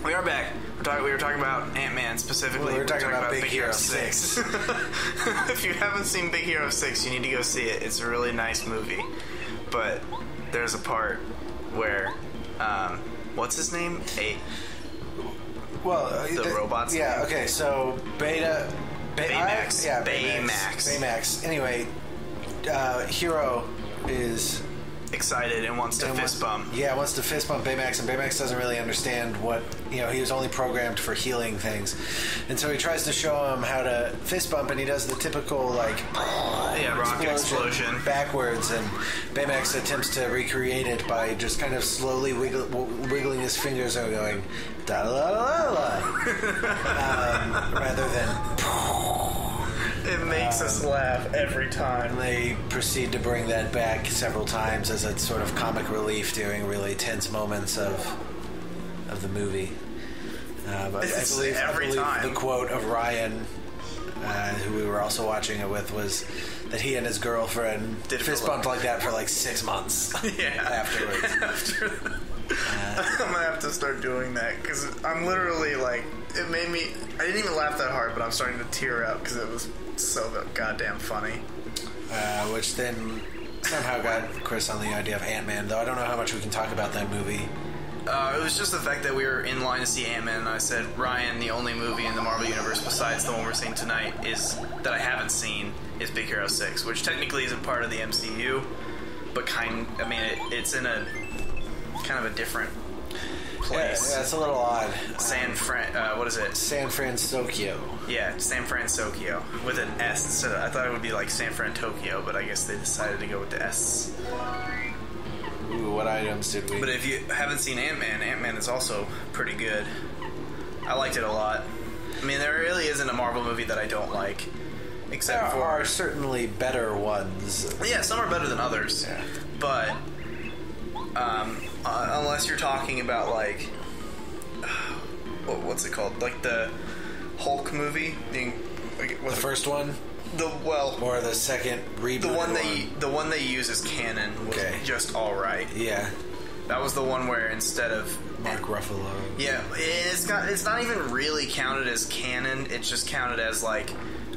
We are back. We were talking about Ant-Man specifically. We were talking about Big Hero 6. If you haven't seen Big Hero 6, you need to go see it. It's a really nice movie. But there's a part where, what's his name? The robots. Yeah, okay, so Baymax. Baymax. Anyway, Hero is excited and wants to fist bump. Yeah, wants to fist bump Baymax, and Baymax doesn't really understand what, he was only programmed for healing things. And so he tries to show him how to fist bump, and he does the typical, rocket explosion backwards, and Baymax attempts to recreate it by just kind of slowly wiggling his fingers and going, da-la-la-la-la, rather than... It makes us laugh every time. They proceed to bring that back several times as a sort of comic relief during really tense moments of the movie. But I believe the quote of Ryan, who we were also watching it with, was that he and his girlfriend fist bumped like that for 6 months afterwards. I'm gonna have to start doing that because I'm literally it made me. I didn't even laugh that hard, but I'm starting to tear up because it was so goddamn funny. Which then somehow got Chris on the idea of Ant-Man, though I don't know how much we can talk about that movie. It was just the fact that we were in line to see Ant-Man, and I said, Ryan, the only movie in the Marvel Universe besides the one we're seeing tonight that I haven't seen is Big Hero 6, which technically isn't part of the MCU, but it's in a kind of a different place. Yeah, it's a little odd. What is it? San Francisco. Yeah, San Francisco with an S instead of. I thought it would be like San Fran Tokyo, but I guess they decided to go with the S. Ooh, what items did we? But if you haven't seen Ant-Man is also pretty good. I liked it a lot. I mean, there really isn't a Marvel movie that I don't like, except there are certainly better ones. Yeah, some are better than others. Yeah. But unless you're talking about what's it called? Like the Hulk movie, the first one. Or the second reboot. The one they use as canon was just all right. Yeah, that was the one where instead of Mark Ruffalo. Yeah, it's not even really counted as canon. It's just counted as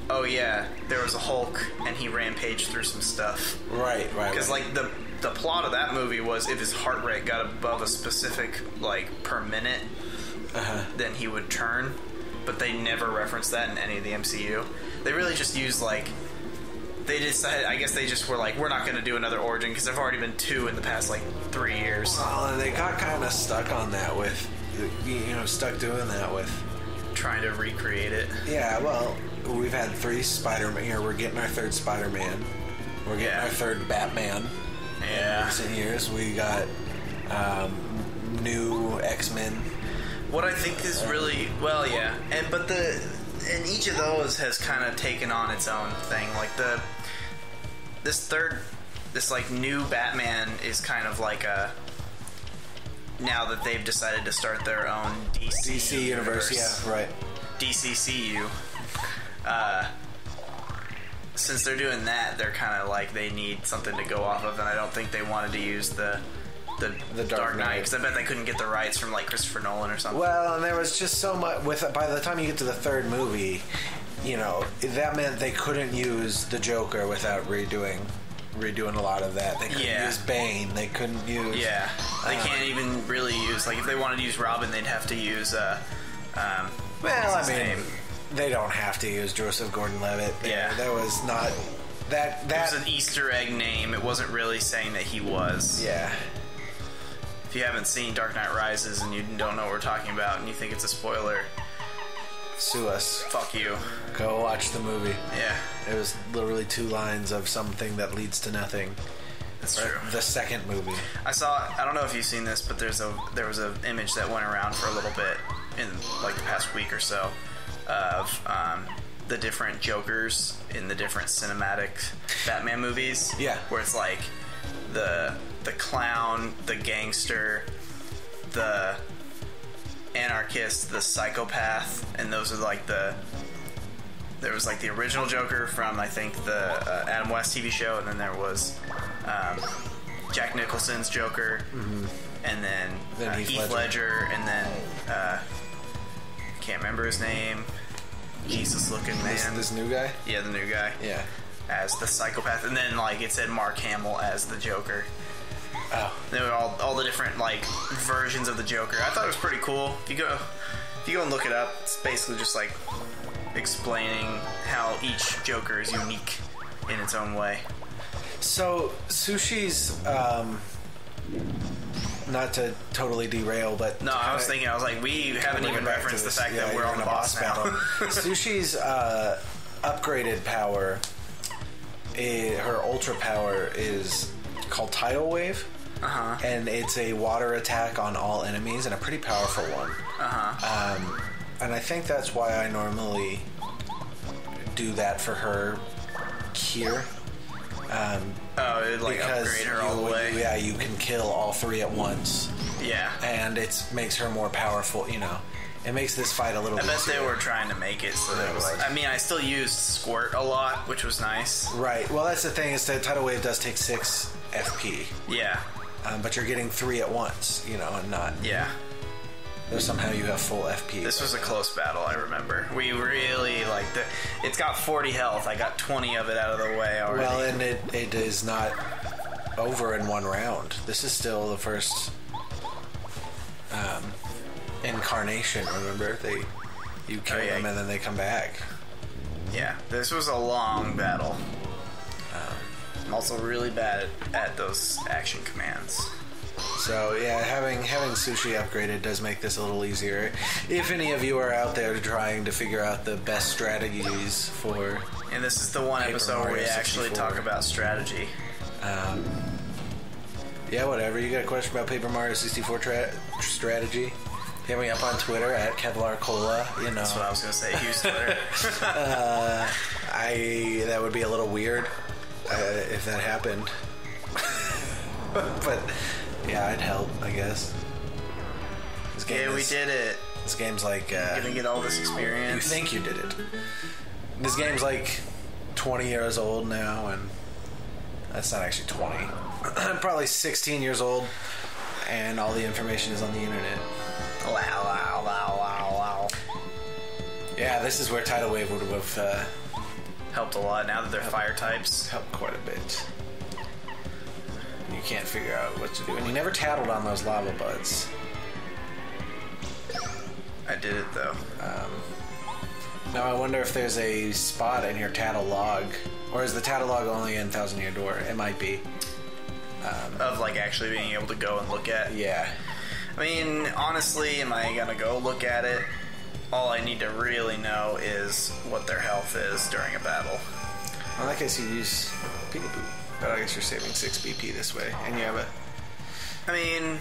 oh yeah, there was a Hulk and he rampaged through some stuff. Right. Because the plot of that movie was if his heart rate got above a specific per minute, then he would turn. But they never referenced that in any of the MCU. They really just used they decided. I guess they just were we're not going to do another origin because there've already been 2 in the past 3 years. Well, and they got kind of stuck on that with, stuck doing that with trying to recreate it. Yeah, well, we've had 3 Spider-Man here. We're getting our 3rd Spider-Man. We're getting our 3rd Batman. Yeah. In recent years, we got new X-Men. What I think is really and each of those has kind of taken on its own thing. This new Batman is kind of now that they've decided to start their own DC universe. Yeah, right. DCCU. Since they're doing that, they're kind of they need something to go off of, and I don't think they wanted to use the Dark Knight, because I bet they couldn't get the rights from Christopher Nolan or something. Well, and there was just so much by the time you get to the 3rd movie, that meant they couldn't use the Joker without redoing a lot of that. They couldn't use Bane. They couldn't use. Yeah, they can't even really use if they wanted to use Robin, they'd have to use. They don't have to use Joseph Gordon-Levitt. Yeah, that was not that. That was an Easter egg name. It wasn't really saying that he was. Yeah. If you haven't seen Dark Knight Rises and you don't know what we're talking about and you think it's a spoiler, sue us. Fuck you. Go watch the movie. Yeah. It was literally 2 lines of something that leads to nothing. That's true. The 2nd movie. I don't know if you've seen this, but there was an image that went around for a little bit in the past week or so of the different Jokers in the different cinematic Batman movies. Yeah. Where it's the clown, the gangster, the anarchist, the psychopath, and those are there was the original Joker from I think the Adam West TV show, and then there was Jack Nicholson's Joker, and then Heath Ledger, and then can't remember his name. Jesus-looking man. This new guy? Yeah, the new guy. Yeah. As the psychopath, and then like it said Mark Hamill as the Joker. Oh. There were all the different like versions of the Joker. I thought it was pretty cool. If you go and look it up, it's basically just like explaining how each Joker is unique in its own way. So Sushi's not to totally derail, but no, I was like, we haven't even referenced the fact that we're on the boss battle. Sushi's upgraded power, her ultra power is called Tidal Wave, and it's a water attack on all enemies, and a pretty powerful one. And I think that's why I normally do that for her here. Like upgrade her all the way. Yeah, you can kill all three at once. Yeah. And it makes her more powerful, you know. It makes this fight a little bit easier. I bet they were trying to make it so that it was... I mean, I still used Squirt a lot, which was nice. Right. Well, that's the thing, is that Tidal Wave does take 6 FP. Yeah. But you're getting 3 at once, you know, and not... Yeah. Somehow you have full FP. This was a close battle, I remember. We really, like, it's got 40 health. I got 20 of it out of the way already. Well, and it is not over in one round. This is still the first incarnation, remember? You kill them and then they come back. Yeah, this was a long battle. I'm also really bad at those action commands. So yeah, having Sushi upgraded does make this a little easier. If any of you are out there trying to figure out the best strategies for... And this is the one episode where we actually talk about strategy. Yeah, whatever. You got a question about Paper Mario 64 strategy? Hit me up on Twitter at Kevlar Cola. You know. That's what I was gonna say. Use Twitter. That would be a little weird if that happened. But yeah, I'd help, I guess. We did it. This game's like... gonna get all this experience. You think you did it. This game's like 20 years old now, and that's not actually 20. Probably 16 years old, and all the information is on the internet. Wow. Yeah, this is where Tidal Wave would have... helped a lot now that they're fire types. Helped quite a bit. You can't figure out what to do. And you never tattled on those lava buds. I did it, though. Now I wonder if there's a spot in your tattle log. Or is the tattle log only in Thousand Year Door? It might be. Of, like, actually being able to go and look at? Yeah. I mean, honestly, am I gonna go look at it? All I need to really know is what their health is during a battle. Well, in that case, you use Peekaboo. But I guess you're saving 6 BP this way. And you have a... I mean,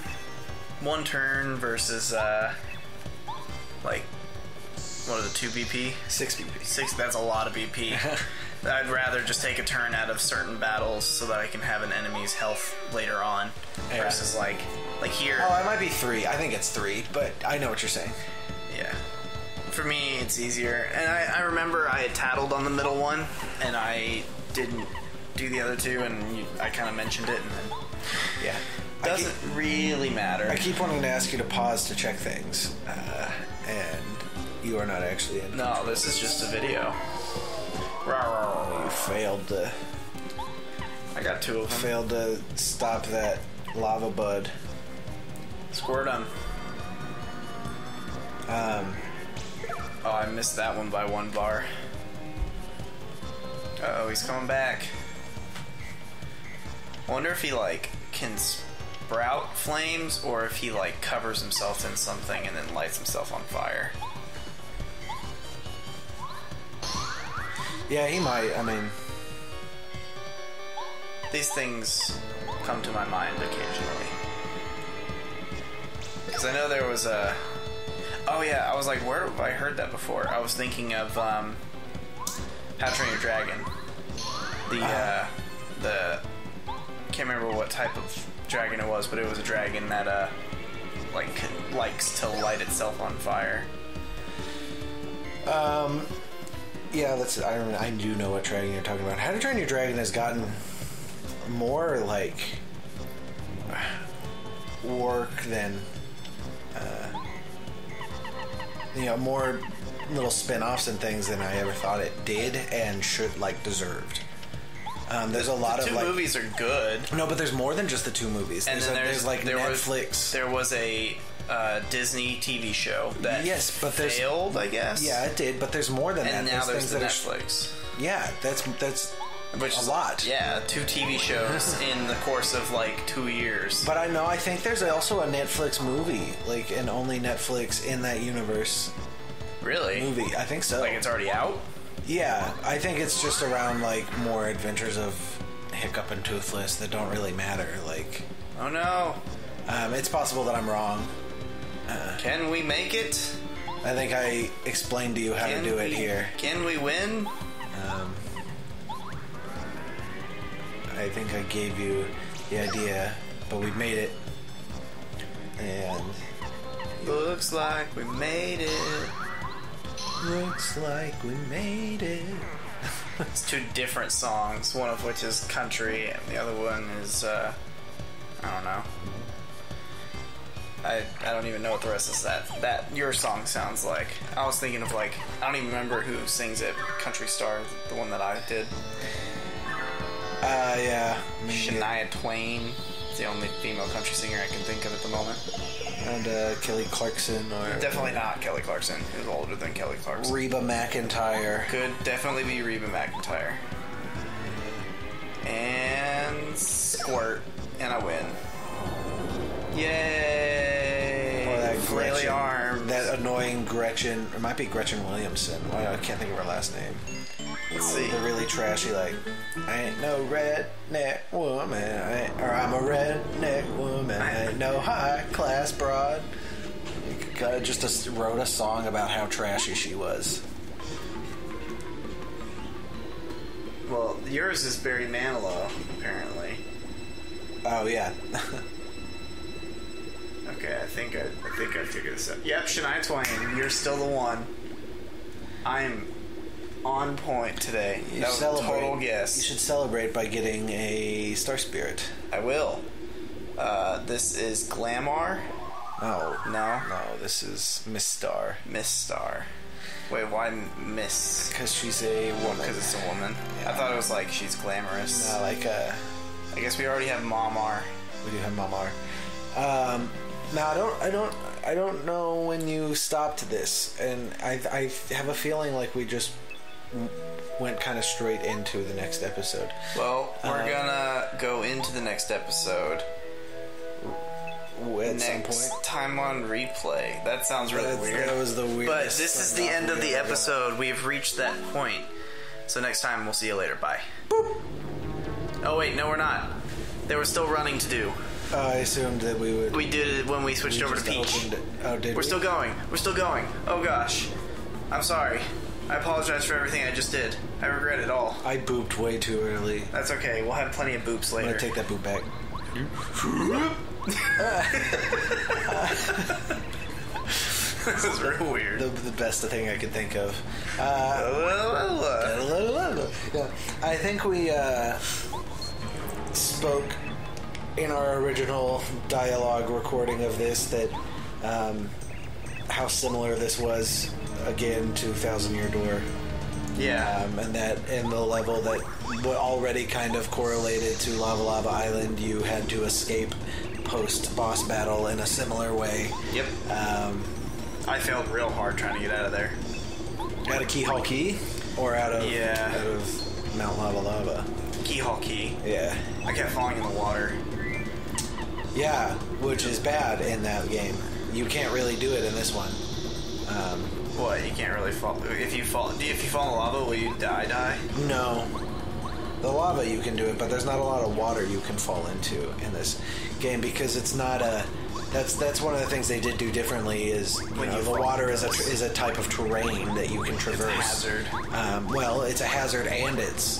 1 turn versus, like, what are the 2 BP? 6 BP. 6, that's a lot of BP. I'd rather just take a turn out of certain battles so that I can have an enemy's health later on. Yeah. Versus, like here... Oh, it might be 3. I think it's 3, but I know what you're saying. Yeah. For me, it's easier. And I remember I had tattled on the middle one, and I didn't do the other 2, and I kind of mentioned it, and then... Yeah. Doesn't really matter. I keep wanting to ask you to pause to check things, and you are not actually in. No, this is just a video. You failed to... I got 2 of them. Failed to stop that lava bud. Squirt him. Oh, I missed that one by 1 bar. Uh-oh, he's coming back. I wonder if he, like, can sprout flames, or if he, like, covers himself in something and then lights himself on fire. Yeah, he might. I mean... These things come to my mind occasionally. Because I know there was a... Oh yeah, I was like, where have I heard that before? I was thinking of How to Train Your Dragon. The can't remember what type of dragon it was, but it was a dragon that likes to light itself on fire. Yeah, that's... I do know what dragon you're talking about. How to Train Your Dragon has gotten more, like... work than more little spin-offs and things than I ever thought it did and deserved. There's a lot of two movies are good. No, but there's more than just the two movies. And there's Netflix. There was a Disney TV show that failed, I guess. Yeah, it did, but there's more than that. And now there's the Netflix. Yeah, that's which a lot. Yeah, 2 TV shows in the course of 2 years. But I think there's also a Netflix movie, an only Netflix in that universe. Really? Movie, I think so. It's already out? Yeah, I think it's just around more adventures of Hiccup and Toothless that don't really matter. Oh no. It's possible that I'm wrong. Can we make it? I think I explained to you how to do it here. Can we win? I think I gave you the idea, but we made it. And looks like we made it. Looks like we made it. It's 2 different songs, one of which is country, and the other one is, I don't know. I don't even know what the rest is that your song sounds like. I was thinking of I don't even remember who sings it. Country Star, the one that I did. Yeah. Shania Twain. It's the only female country singer I can think of at the moment. And Kelly Clarkson, or definitely not Kelly Clarkson. He was older than Kelly Clarkson. Reba McEntire. Could definitely be Reba McEntire. And squirt, and I win. Yay! Or that Flaily arms. That annoying Gretchen. It might be Gretchen Williamson. I can't think of her last name. Let's see. The really trashy, I ain't no redneck woman, or I'm a redneck woman, I ain't no high class broad. Just wrote a song about how trashy she was. Well, yours is Barry Manilow, apparently. Oh yeah. Okay, I think I figured this out. Yep, Shania Twain, you're still the one. I'm on point today. That was a total guess. You should celebrate by getting a Star Spirit. I will. This is Glamour. No. No? No, this is Miss Star. Miss Star. Wait, why Miss? Because she's a woman. Because it's a woman? Yeah. I thought it was she's glamorous. No, I guess we already have Mamar. We do have Mamar. Now I don't know when you stopped this, and I have a feeling we just went kind of straight into the next episode. Well, we're gonna go into the next episode at some point. Time on replay. That sounds really weird. That was the weirdest. But this is the end of the episode. We've reached that point. So next time, we'll see you later. Bye. Boop. Oh wait, no, we're not. They were still running to do. I assumed that we would. We did it when we switched over to Peach. Oh, did we? We're still going. We're still going. Oh gosh. I'm sorry. I apologize for everything I just did. I regret it all. I booped way too early. That's okay. We'll have plenty of boops later. I'm gonna take that boop back. This is real weird. The best thing I could think of. I think we spoke in our original dialogue recording of this that how similar this was again to Thousand Year Door. Yeah. And that in the level that already kind of correlated to Lava Lava Island, you had to escape post-boss battle in a similar way. Yep. I failed real hard trying to get out of there. Out of Keyhole Key? Or out of Mount Lava Lava? Keyhole Key. Yeah. I kept falling in the water. Yeah, which is bad in that game. You can't really do it in this one. What? You can't really fall. If you fall in the lava, will you die? No. The lava you can do it, but there's not a lot of water you can fall into in this game because it's not a. That's one of the things they did do differently is the water is a type of terrain that you can traverse. It's a hazard. Well, it's a hazard and it's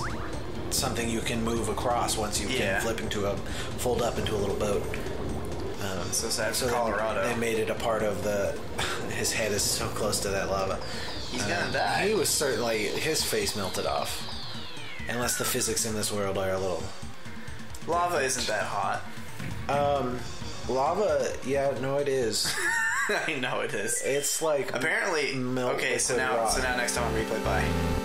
something you can move across once you can fold up into a little boat. So sad for Colorado. They made it a part of the. His head is so close to that lava. He's gonna die. He was certainly his face melted off. Unless the physics in this world are a little. Lava isn't that hot. Lava, yeah, no, it is. I know it is. It's like apparently. Okay, so now next time on Replay, bye.